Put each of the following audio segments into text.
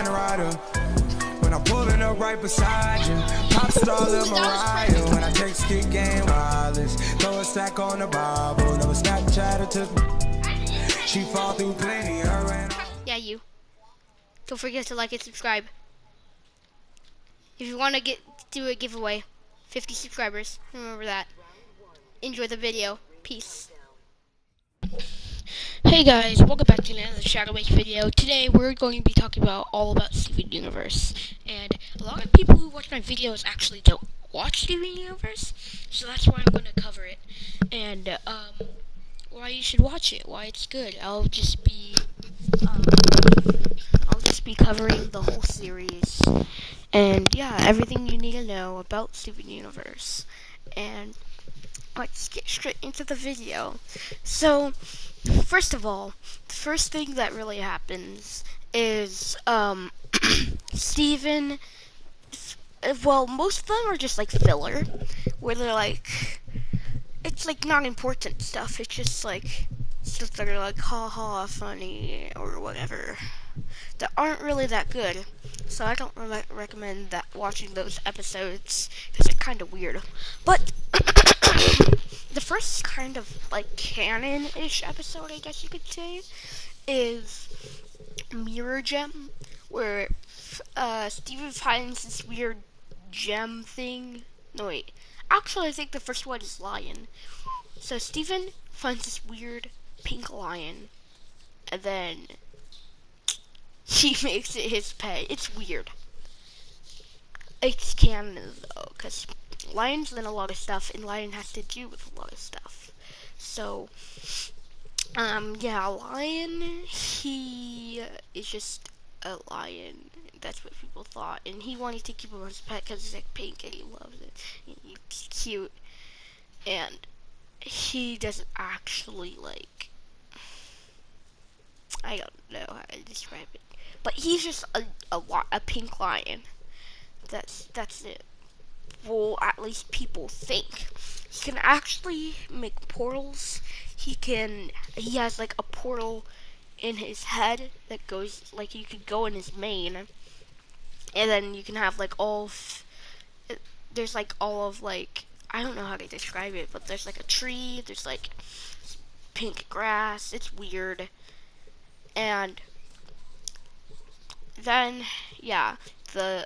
find a rider. When I'm pulling up right beside you, pop star Lil Mariah. When I take skit game wireless, throw a stack on the Bible. Never Snapchat or took me. She fall through plenty, her and Yeah, you. Don't forget to like and subscribe. If you want to do a giveaway, 50 subscribers. Remember that. Enjoy the video. Peace. Hey guys, welcome back to another SHAREfactory video. Today we're going to be talking all about Steven Universe. And a lot of people who watch my videos actually don't watch Steven Universe, so that's why I'm going to cover it. And why you should watch it, why it's good. I'll just be covering the whole series. And yeah, everything you need to know about Steven Universe. And let's get straight into the video. So, first of all, the first thing that really happens is, Steven, well, most of them are just like filler, where they're like, it's like not important stuff, it's just like, stuff that are like, haha, funny, or whatever, that aren't really that good. So I don't recommend that watching those episodes, because they're kind of weird. But the first kind of like canon-ish episode, I guess you could say, is Mirror Gem, where Steven finds this weird gem thing. No wait, actually I think the first one is lion. So Steven finds this weird pink lion, and then he makes it his pet. It's weird. It's canon though, because lion's in a lot of stuff, and lion has to do with a lot of stuff. So, yeah, lion, he is just a lion. That's what people thought, and he wanted to keep him as a pet because he's like pink and he loves it. And he's cute, and he doesn't actually like, I don't know how to describe it, but he's just a pink lion. That's it. Well, at least people think. He can actually make portals. He has like a portal in his head that goes, like, you could go in his mane, and then you can have like there's like all of like, I don't know how to describe it, but there's like a tree, there's like pink grass, it's weird. And then, yeah, you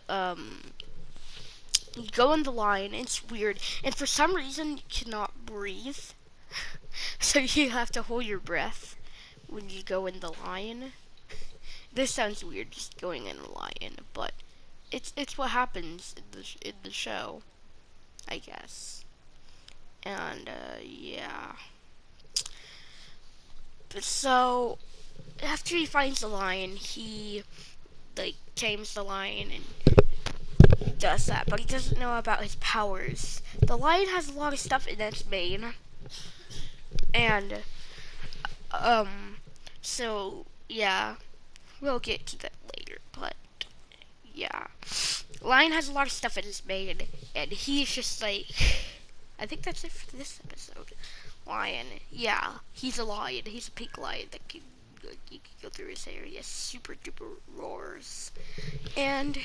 go in the line, it's weird, and for some reason you cannot breathe, so you have to hold your breath when you go in the line. This sounds weird, just going in a lion, but it's what happens in the show, I guess. And yeah. So after he finds the lion, he like tames the lion and does that, but he doesn't know about his powers. The lion has a lot of stuff in its mane, and so yeah, we'll get to that later. But yeah, lion has a lot of stuff in his mane, and he's just like, I think that's it for this episode. Lion, yeah, he's a lion. He's a pink lion that can go through his hair. He has super duper roars, and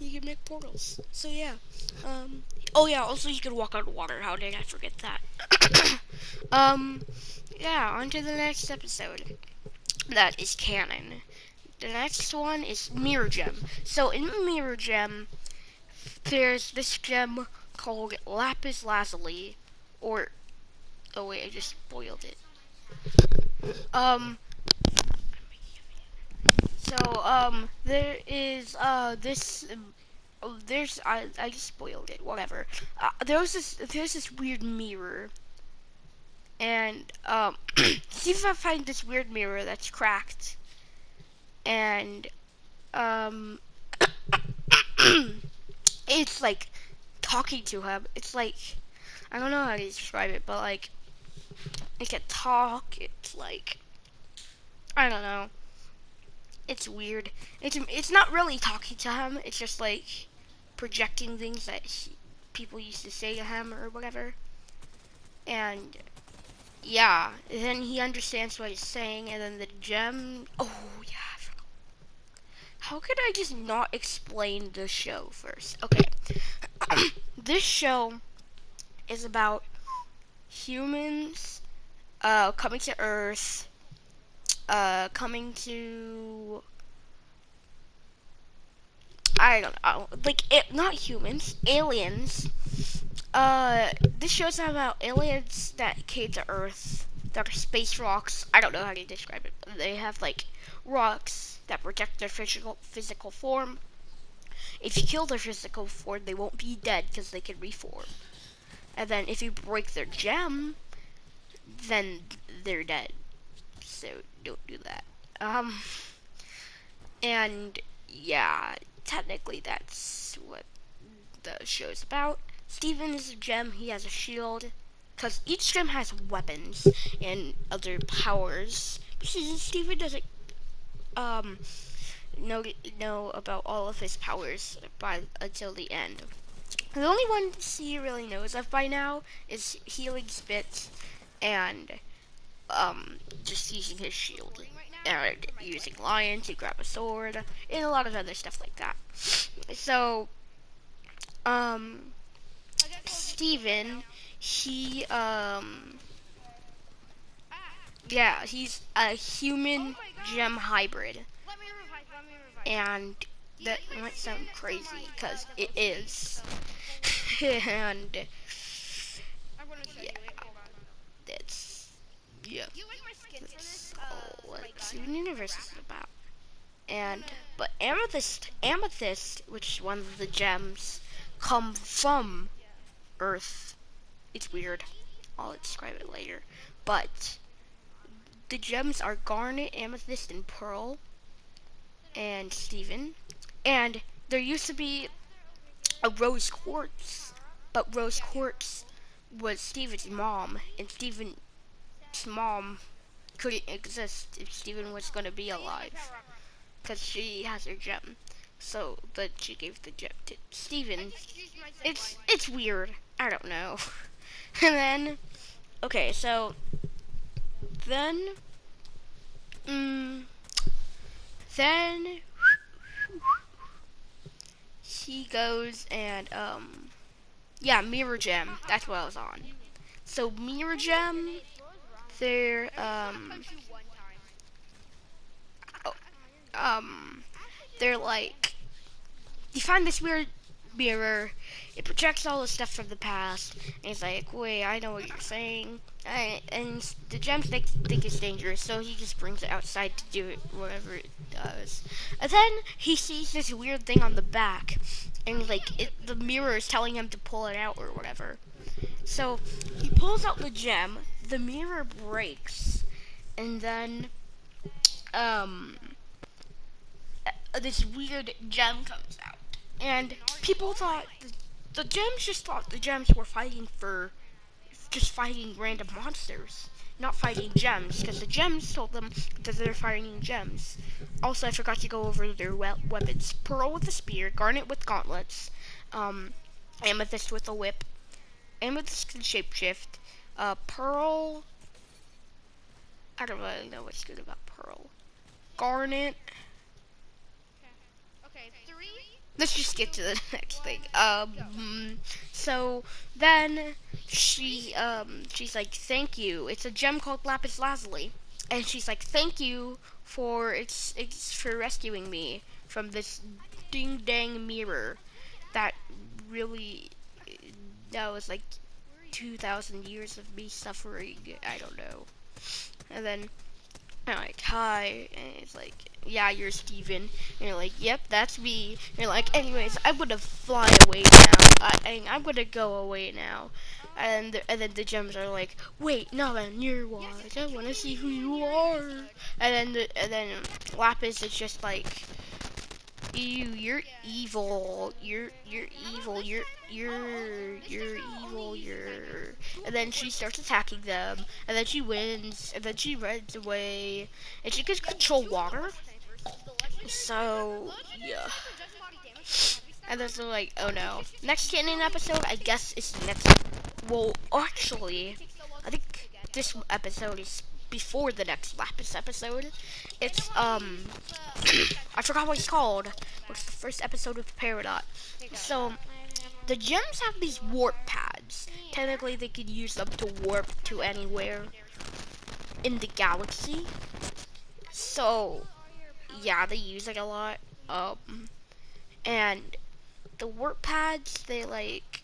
you can make portals. So yeah, oh yeah, also you can walk on water. How did I forget that? Yeah, on to the next episode. That is canon. The next one is Mirror Gem. So in Mirror Gem, there's this gem called Lapis Lazuli, or, oh wait, I just spoiled it. There is, I just spoiled it, whatever. There's this weird mirror, and, see if I find this weird mirror that's cracked, and, it's like talking to him. It's like, I don't know how to describe it, but like, it can talk. It's like, I don't know. It's weird. It's not really talking to him. It's just like projecting things that people used to say to him or whatever. And yeah, then he understands what he's saying, and then the gem. Oh yeah, I forgot. How could I just not explain the show first? Okay, this show is about humans coming to Earth, coming to, I don't know, like it, not humans, aliens. This show's about aliens that came to Earth. That are space rocks. I don't know how to describe it. But they have like rocks that protect their physical form. If you kill their physical form, they won't be dead because they can reform. And then if you break their gem, then they're dead. So don't do that. Um, and yeah, technically that's what the show's about. Steven is a gem. He has a shield. Because each gem has weapons and other powers. Steven doesn't um know about all of his powers by until the end. The only ones he really knows of by now is healing spits and just using his shield and using lion to grab a sword and a lot of other stuff like that. So um Steven, he yeah, he's a human gem hybrid. And that might sound crazy because it is. And yeah, that's yeah. That's all what Steven Universe is about. And but amethyst, which is one of the gems, come from Earth. It's weird. I'll describe it later. But the gems are garnet, amethyst, and pearl. And Steven. And there used to be a rose quartz, but rose quartz was Steven's mom, and Steven's mom couldn't exist if Steven was going to be alive, because she has her gem. So, but she gave the gem to Steven. It's weird. I don't know. And then, okay, so then, then he goes and yeah, mirror gem. That's what I was on. So mirror gem, they're oh, they're like, you find this weird mirror. It projects all the stuff from the past. And he's like, wait, I know what you're saying. And the gem think it's dangerous, so he just brings it outside to do it, whatever it does. And then he sees this weird thing on the back, and like the mirror is telling him to pull it out or whatever. So he pulls out the gem. The mirror breaks, and then this weird gem comes out. And people thought the gems just thought the gems were fighting for just fighting random monsters, not fighting gems, because the gems told them that they're fighting gems. Also, I forgot to go over their weapons: pearl with a spear, garnet with gauntlets, amethyst with a whip, amethyst can shapeshift, pearl. I don't really know what's good about pearl. Garnet. Let's just get to the next thing. So then she's like, thank you. It's a gem called lapis lazuli, and she's like, thank you for it's for rescuing me from this ding dang mirror that really, that was like 2,000 years of me suffering. I don't know. And then I'm like, hi, and it's like, yeah, you're Steven. And you're like, yep, that's me. And you're like, anyways, I'm gonna fly away now. I'm gonna go away now. And then the gems are like, wait, no, man, you're wise. I wanna see who you are. And then Lapis is just like, you're evil. You're evil. You're evil. And then she starts attacking them, and then she wins, and then she runs away, and she can control water. So yeah. And then they're like, oh no. Next canon episode, I guess, is next. Well, actually, I think this episode is before the next Lapis episode. It's I forgot what it's called. What's the first episode of Peridot? So the gems have these warp pads. Technically, they could use them to warp to anywhere in the galaxy. So yeah, they use it a lot. And the warp pads, they like,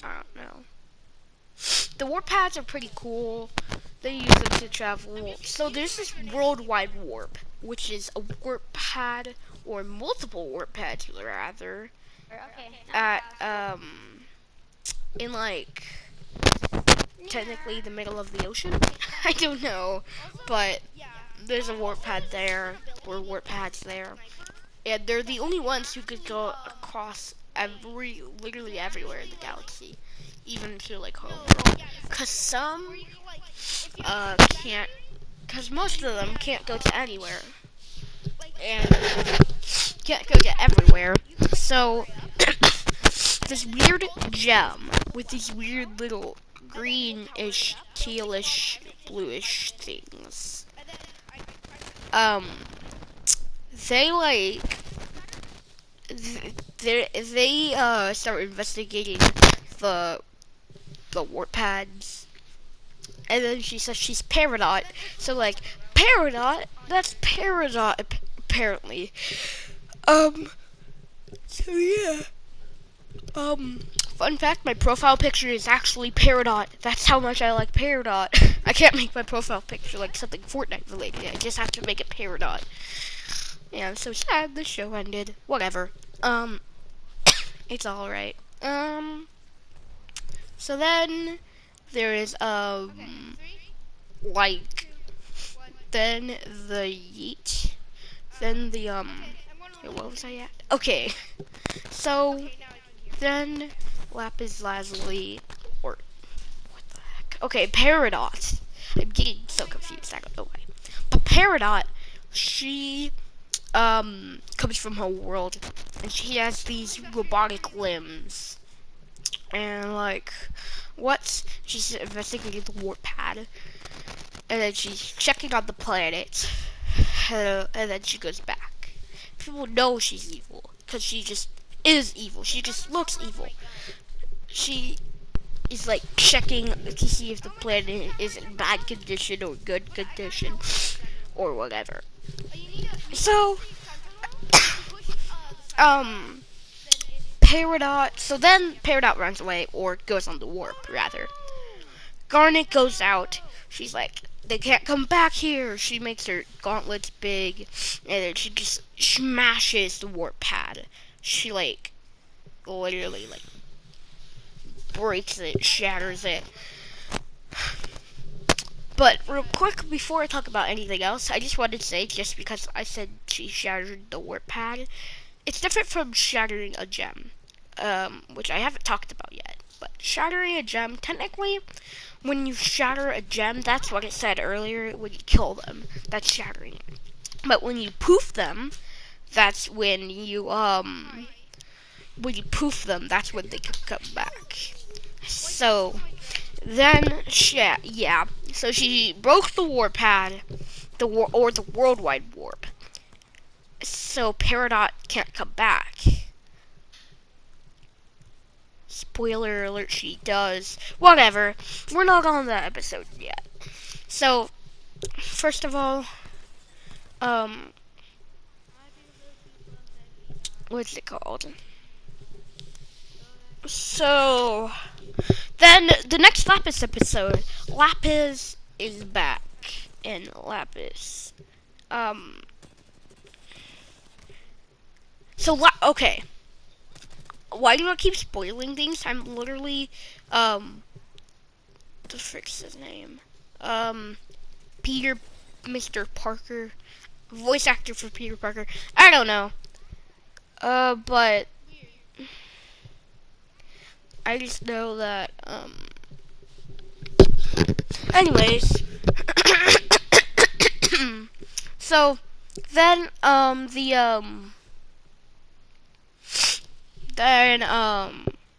I don't know. The warp pads are pretty cool. They use them to travel. So there's this worldwide warp, which is a warp pad or multiple warp pads rather. At in like technically the middle of the ocean. I don't know, but there's a warp pad there or warp pads there, and they're the only ones who could go across literally everywhere in the galaxy, even to like home world. Cause some can't, cause most of them can't go to anywhere and can't go to everywhere. So this weird gem with these weird little greenish, tealish, bluish things. They like they start investigating the warp pads, and then she says she's Peridot. So like Peridot, that's Peridot apparently. So yeah. Fun fact, my profile picture is actually Peridot. That's how much I like Peridot. I can't make my profile picture like something Fortnite related. I just have to make it Peridot. Yeah, I'm so sad the show ended. Whatever. It's alright. So then there is, like, then the yeet. Then the, wait, what was I at? Okay. So then Lapis Lazuli, or what the heck? Okay, Peridot. I'm getting so confused. I don't know why. But Peridot, she comes from her world, and she has these robotic limbs. And like, she's investigating the warp pad, and then she's checking on the planet, and then she goes back. People know she's evil because she just is evil. She just looks evil. She is like checking to see if the planet is in bad condition or good condition or whatever. So Peridot, so then Peridot runs away, or goes on the warp rather. Garnet goes out. She's like, they can't come back here. She makes her gauntlets big, and then she just smashes the warp pad. She like literally like breaks it, shatters it. But real quick, before I talk about anything else, I just wanted to say, just because I said she shattered the warp pad, it's different from shattering a gem, which I haven't talked about yet. But shattering a gem, technically, when you shatter a gem, that's what it said earlier, when you kill them, that's shattering. But when you poof them, that's when poof them, that's when they can come back. So then, yeah. So she broke the warp pad, the worldwide warp. So Peridot can't come back. Spoiler alert, she does. Whatever. We're not on that episode yet. So, first of all, what's it called? So, then the next Lapis episode, Lapis is back, and Lapis, okay. Why do I keep spoiling things? I'm literally, what the frick's his name? Mr. Parker, voice actor for Peter Parker. I don't know. But I just know that, anyways, so then,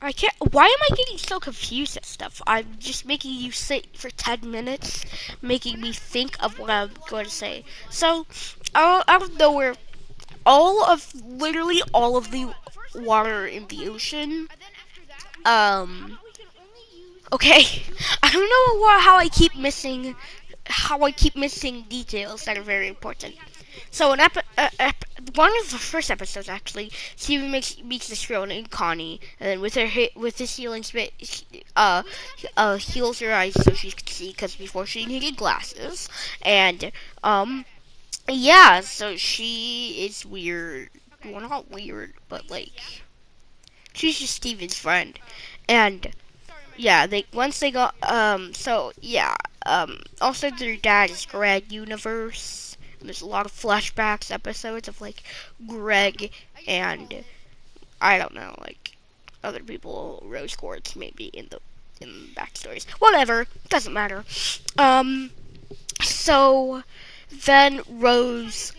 I I can't. Why am I getting so confused at stuff? I'm just making you sit for 10 minutes, making me think of what I'm going to say. So, out of nowhere, literally all of the water in the ocean, okay, I don't know how I keep missing details that are very important. So one of the first episodes actually, Steven meets this girl named Connie, and then with his healing spit, heals her eyes so she can see because before she needed glasses, and yeah, so she is weird. Well, not weird, but like she's just Steven's friend, and yeah, they once they got so yeah, also their dad is Greg Universe. And there's a lot of flashbacks episodes of like Greg and I don't know, like other people, Rose Quartz maybe in the backstories. Whatever, doesn't matter. So then what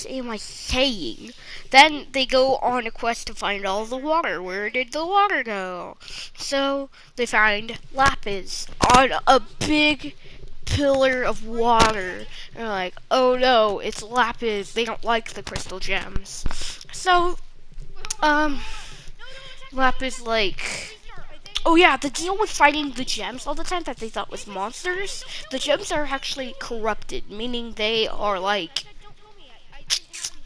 am I saying? Then they go on a quest to find all the water. Where did the water go? So they find Lapis on a big pillar of water. They're like, oh no, it's Lapis. They don't like the crystal gems. So, Lapis like, oh yeah, the deal with fighting the gems all the time that they thought was monsters, the gems are actually corrupted, meaning they are like,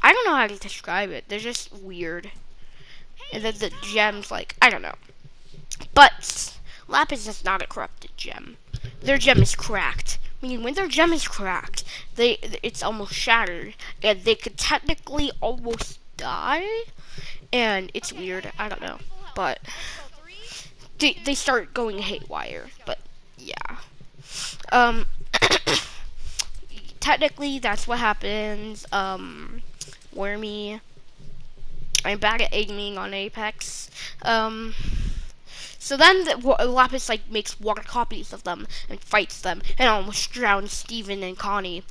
I don't know how to describe it. They're just weird. And then the gems, like, I don't know. But Lapis is not a corrupted gem. Their gem is cracked. Meaning when their gem is cracked, it's almost shattered. And they could technically almost die. And it's weird. I don't know. But they start going haywire. But yeah. Technically that's what happens. Wormy. I'm bad at aiming on Apex. So then Lapis like makes water copies of them and fights them and almost drowns Steven and Connie.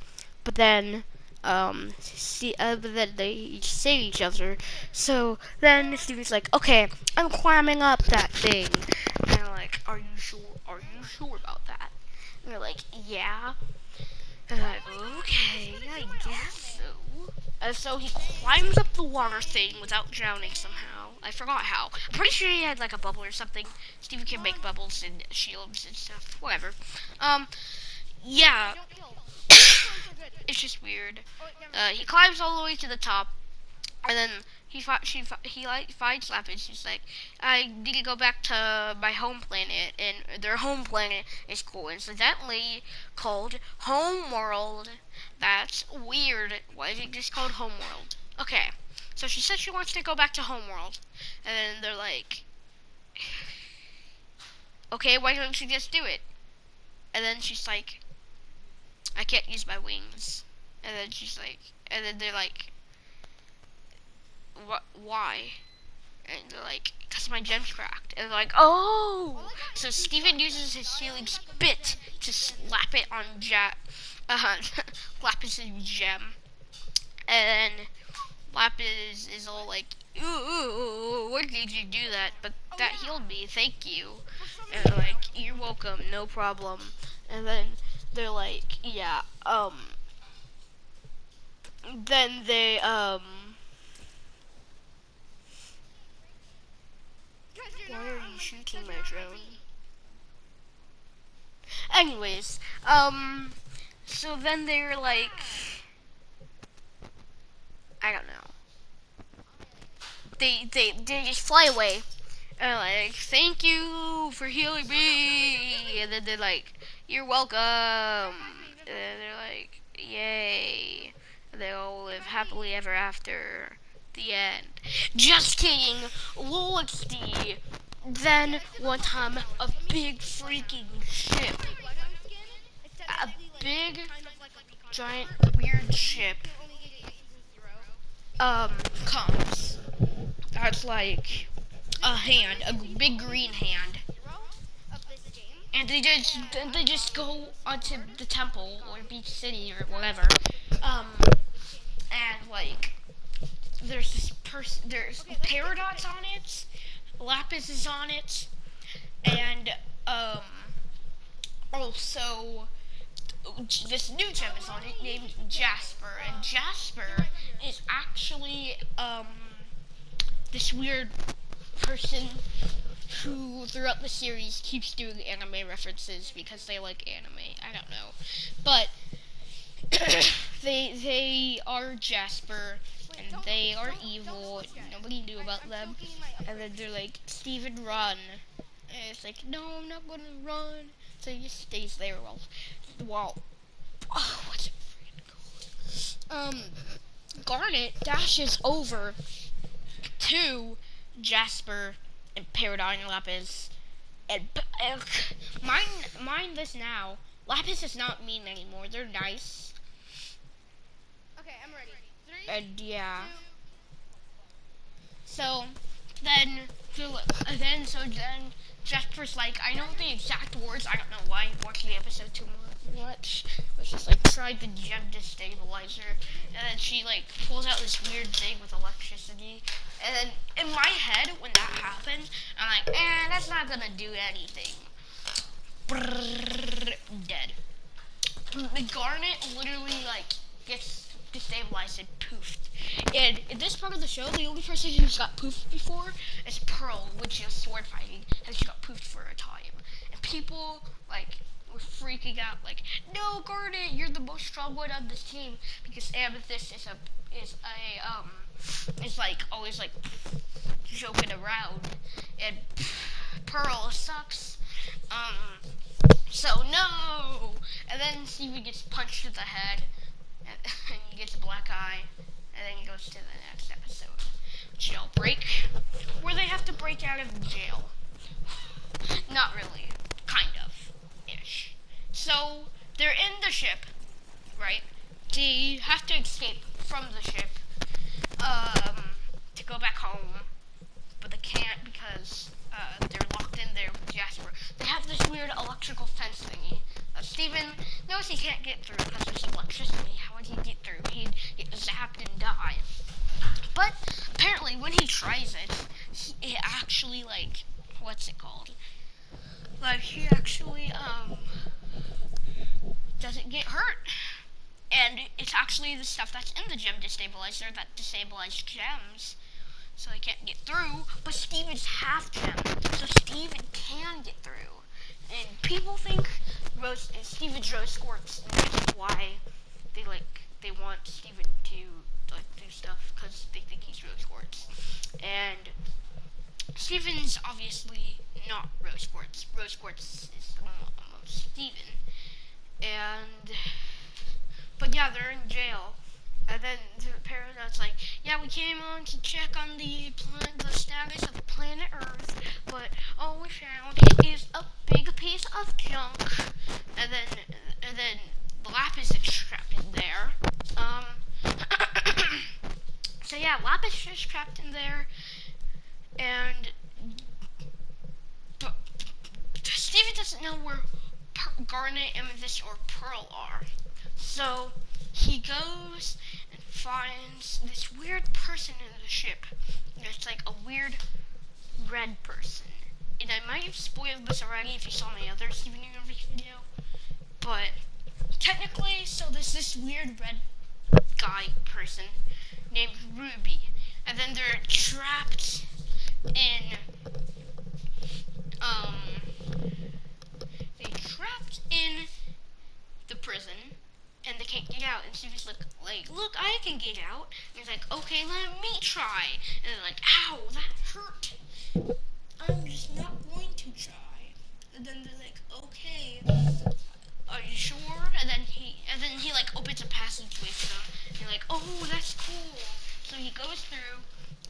But then but then they each save each other. So then Steven's like, okay, I'm climbing up that thing. And they're like, are you sure? Are you sure about that? And they're like, yeah. And I'm like, okay, I guess so. And so he climbs up the water thing without drowning somehow. I forgot how. I'm pretty sure he had like a bubble or something. Steven can make bubbles and shields and stuff. Whatever. Yeah. It's just weird. He climbs all the way to the top, and then he finds Lapis. She's like, I need to go back to my home planet, and their home planet is coincidentally called Homeworld. That's weird. Why is it just called Homeworld? Okay, so she said she wants to go back to Homeworld, and then they're like, okay, why don't you just do it? And then she's like, I can't use my wings. And then she's like, and then they're like, what? Why? And they're like, because my gem's cracked. And they're like, oh! So Steven uses his healing spit to slap it on Lapis' gem. And Lapis is all like, ooh, what did you do that? But that healed me, thank you. And they're like, you're welcome, no problem. And then they're like, yeah, then they, why are you shooting my drone? Anyways, so then they're like, I don't know. They just fly away. And like, thank you for healing me. And then they're like, you're welcome. And then they're like, yay. And they all live happily ever after. The end. Just kidding. LOLXD. Then one time, a big freaking ship. A big, giant, weird ship comes. That's like a hand, a big green hand. And they just go onto the temple or beach city or whatever. And like there's this there's paradox on it. Lapis is on it, and also this new gem is on it named Jasper, and Jasper is actually this weird person who throughout the series keeps doing anime references because they like anime. I don't know, but they are Jasper and they are evil. Nobody knew about them, and then they're like, Steven, run. And it's like, no, I'm not gonna run. So he just stays there while oh, what's it freaking called? Garnet dashes over to Jasper and Paradigm Lapis, and mind this now. Lapis is not mean anymore. They're nice. Okay, I'm ready. 3, And yeah. 2. So then Jasper's like, I know the exact words. I don't know why I watched the episode too much. But she's like, tried the gem destabilizer, and then she like pulls out this weird thing with electricity. And then in my head, when that happened, I'm like, that's not gonna do anything. Brrr, dead. The Garnet literally like gets destabilized and poofed. And in this part of the show, the only person who's got poofed before is Pearl, which is sword fighting, and she got poofed for a time. And people like were freaking out, like, no, Garnet, you're the most strong one on this team, because Amethyst is like always like joking around, and Pearl sucks. So no, and then Steven gets punched in the head, and he gets a black eye, and then he goes to the next episode, Jailbreak, where they have to break out of jail. Not really, kind of, ish. So they're in the ship, right? They have to escape from the ship, to go back home, but they can't because they're locked in there with Jasper. They have this weird electrical fence thingy. Steven knows he can't get through because there's electricity. How would he get through? He'd get zapped and die. But apparently when he tries it, it actually, like, what's it called? Like, he actually, doesn't get hurt. And it's actually the stuff that's in the gem destabilizer that destabilized gems, so they can't get through. But Steven's half gem, so Steven can get through. And people think Steven's rose quartz, and that's why they want Steven to like do stuff, because they think he's rose quartz. And Steven's obviously not rose quartz. Rose quartz is almost Steven. But yeah, they're in jail. And then the Paradigm's like, yeah, we came on to check on the status of the planet Earth, but all we found is a big piece of junk. And then Lapis is trapped in there. So yeah, Lapis is trapped in there, and but Steven doesn't know where Garnet, Amethyst, or Pearl are. So he goes and finds this weird person in the ship. It's like a weird red person. And I might have spoiled this already if you saw my other Steven Universe video. But technically, so there's this weird red guy person named Ruby. And then they're trapped in the prison, and they can't get out. And Steven's like, look, I can get out. And he's like, okay, let me try. And they're like, ow, that hurt. I'm just not going to try. And then they're like, okay, are you sure? And then he like opens a passageway for them. And they're like, oh, that's cool. So he goes through,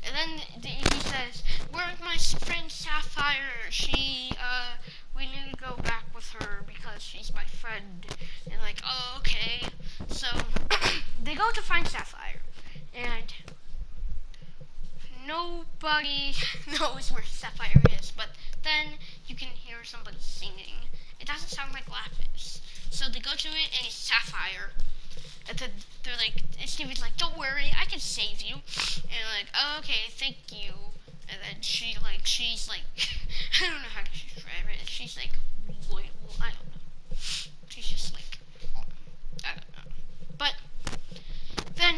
and then he says, where's my friend Sapphire? We need to go back with her because she's my friend. And like, oh, okay. So they go to find Sapphire, and nobody knows where Sapphire is, but then you can hear somebody singing. It doesn't sound like Lapis. So they go to it, and it's Sapphire. And then they're like, and Steven's like, don't worry, I can save you. And like, oh, okay, thank you. And then she's like, I don't know how to describe it. She's like, loyal. I don't know. She's just like, I don't know. But then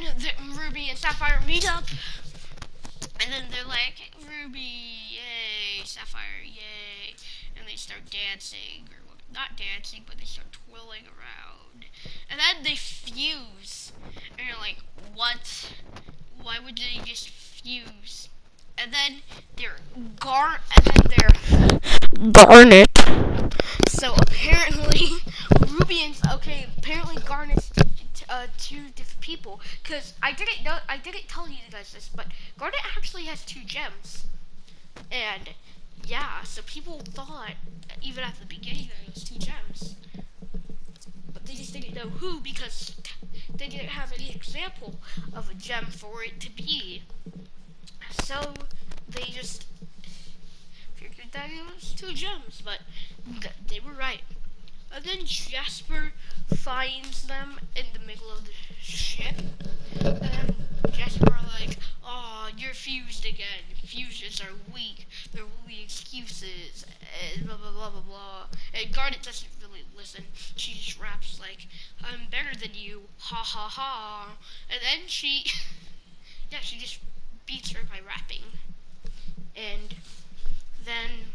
Ruby and Sapphire meet up, and then they're like, Ruby, yay, Sapphire, yay, and they start dancing, or well, not dancing, but they start twirling around, and then they fuse, and you're like, what? Why would they just fuse? And then they're Garnet. So apparently, apparently Garnet's two different people. Cause I didn't tell you guys this, but Garnet actually has 2 gems. And yeah, so people thought even at the beginning that it was 2 gems, but they just didn't know who because they didn't have any example of a gem for it to be. So they just figured that it was 2 gems, but they were right. And then Jasper finds them in the middle of the ship, and Jasper like, "Oh, you're fused again. Fusions are weak. They're only excuses." And blah blah blah blah blah. And Garnet doesn't really listen. She just raps like, "I'm better than you. Ha ha ha." And then she just beats her by rapping. And then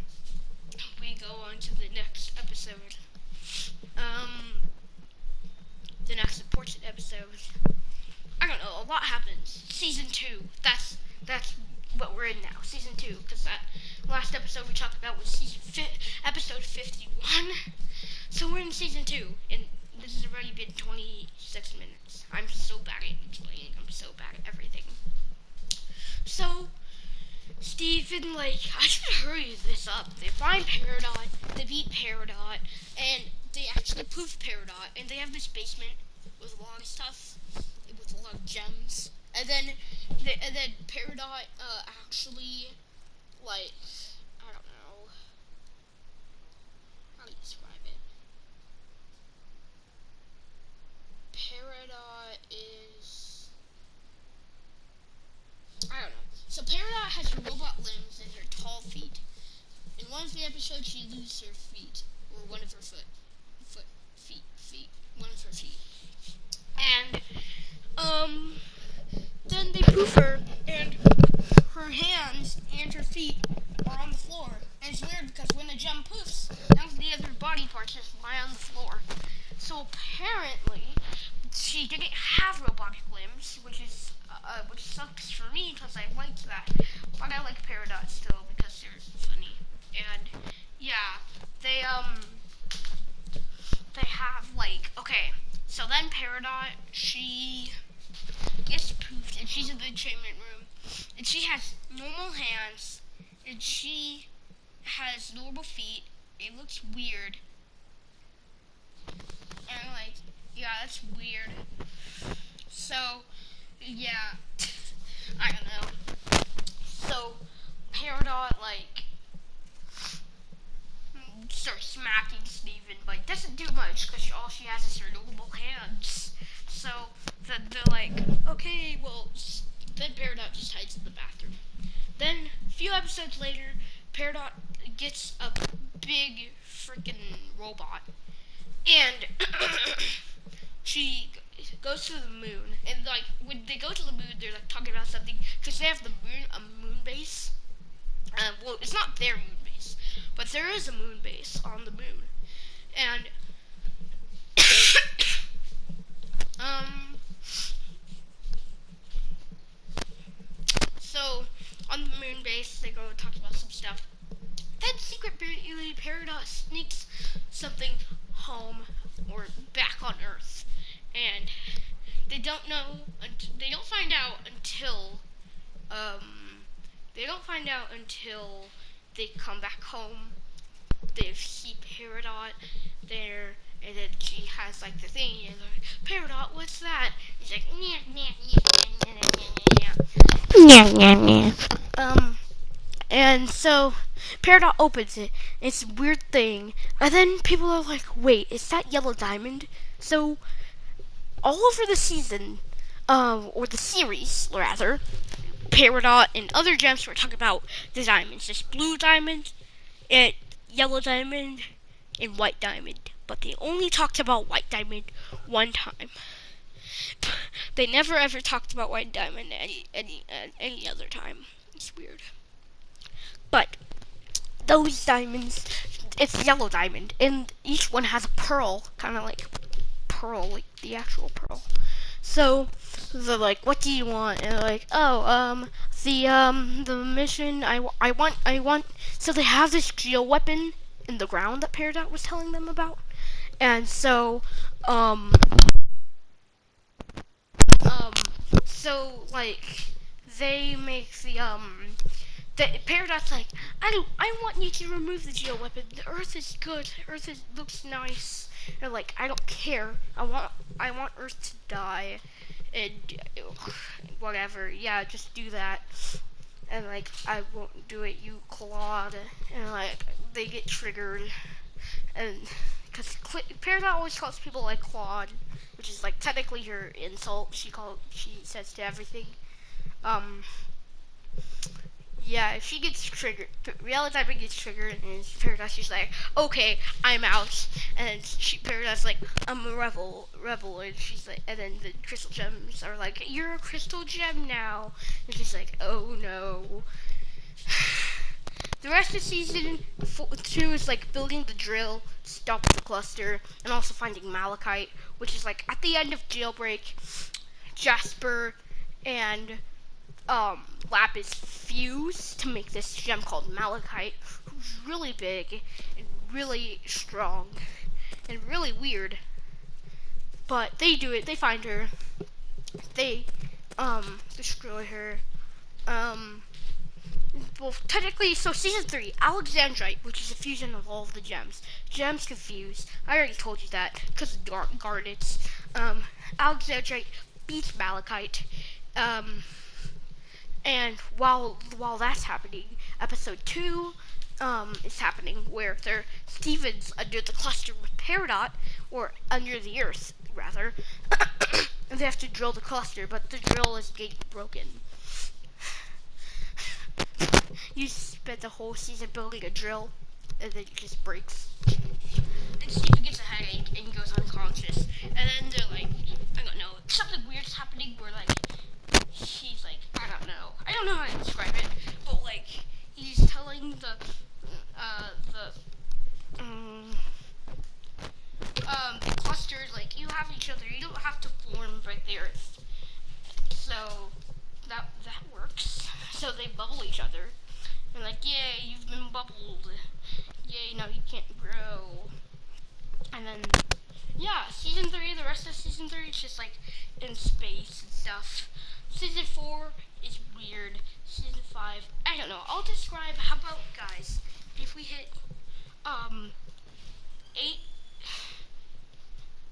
we go on to the next episode. The next important episode. I don't know, a lot happens. Season 2. That's what we're in now. Season 2, because that last episode we talked about was episode 51. So we're in season 2, and this has already been 26 minutes. I'm so bad at explaining. I'm so bad at everything. So Steven, I should hurry this up. They find Peridot, they beat Peridot, and they actually poof Peridot, and they have this basement with a lot of stuff, with a lot of gems. And then Peridot actually, I don't know how to describe it. Peridot is, I don't know. So Peridot has robot limbs and her tall feet. In one of the episodes, she loses her feet, or one of her feet, one of her feet. And then they poof her, and her hands and her feet are on the floor. And it's weird because when the gem poofs, none of the other body parts just lie on the floor. So apparently, she didn't have robotic limbs, which sucks for me because I liked that. But I like Peridot still because they're funny. And yeah, they have okay. So then Peridot, she gets poofed, and she's in the enchantment room, and she has normal hands, and she has normal feet. It looks weird, and yeah, that's weird. So yeah, I don't know. So Peridot starts smacking Steven, but doesn't do much because all she has is her normal hands. So they're like, okay, well, then Peridot just hides in the bathroom. Then a few episodes later, Peridot gets a big freaking robot, and she goes to the moon, and when they go to the moon, they're talking about something because they have a moon base. Well, it's not their moon base, but there is a moon base on the moon, and so on the moon base, they go and talk about some stuff. Then secretly, Peridot sneaks something home or back on Earth, and they don't find out until they come back home. They see Peridot there, and then she has the thing, and they're like, Peridot, what's that? He's like, nya, nya, nya, nya, nya, nya. And so Peridot opens it. It's a weird thing, and then people are like, wait, is that Yellow Diamond? So all over the season, or the series rather, Peridot and other gems were talking about the diamonds. This blue diamond, and yellow diamond, and white diamond. But they only talked about white diamond one time. They never ever talked about white diamond any other time. It's weird. But those diamonds, it's yellow diamond, and each one has a pearl, kind of like pearl, like the actual pearl. So they're like, "What do you want?" And they're like, "Oh, the mission. I want." So they have this geo weapon in the ground that Peridot was telling them about, and so so like they make the Peridot's like, I want you to remove the geo weapon. The Earth is good. Looks nice. They're like, I don't care. I want Earth to die, and whatever. Yeah, just do that. And like, I won't do it, you Claude. And like, they get triggered, and because Peridot always calls people like Claude, which is like technically her insult. She says to everything. Yeah, if she gets triggered, Real Diamond gets triggered, and Peridot, she's like, okay, I'm out. And Peridot's like, I'm a rebel, and she's like, and then the crystal gems are like, you're a crystal gem now. And she's like, oh no. The rest of season 2 is like building the drill, stop the cluster, and also finding malachite, which is like at the end of Jailbreak, Jasper and Lapis fuse to make this gem called malachite, who's really big and really strong and really weird. But they do it. They find her. They destroy her. Well, technically, so season 3, Alexandrite, which is a fusion of all of the gems. Gems confused. I already told you that because of Garnets. Alexandrite beats malachite. And while that's happening, episode 2 is happening where Steven's under the cluster with Peridot, or under the Earth rather, and they have to drill the cluster, but the drill is getting broken. You spent the whole season building a drill, and then it just breaks. And Steven gets a headache and he goes unconscious, and then they're like, I don't know, something weird's happening where like he's like, I don't know how to describe it, but like he's telling the clusters like, you have each other, you don't have to form right there. So that works. So they bubble each other and like, yay, you've been bubbled. Yay, now you can't grow. And then yeah, season 3, the rest of season 3 is just like in space and stuff. Season 4 is weird. Season 5, I don't know. I'll describe. How about, guys, if we hit 8,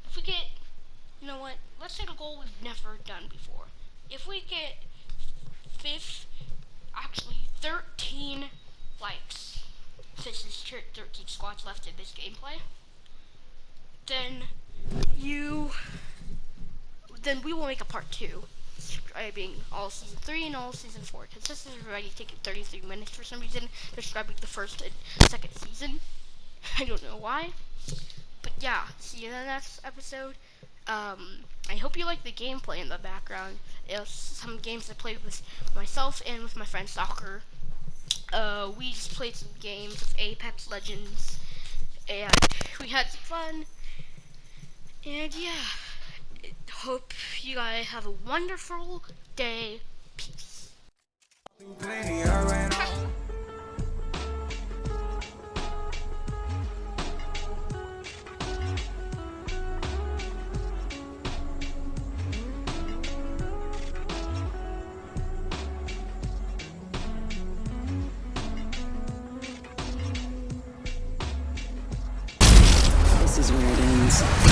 if we get, you know what? Let's take a goal we've never done before. If we get 13 likes, since there's 13 squads left in this gameplay, then we will make a part 2. Describing all season 3 and all season 4, because this is already taking 33 minutes for some reason, describing the first and second season. I don't know why, but yeah, see you in the next episode. I hope you like the gameplay in the background. It was some games I played with myself and with my friend Soccer. We just played some games of Apex Legends, and we had some fun, and yeah. Hope you guys have a wonderful day. Peace. This is where it ends.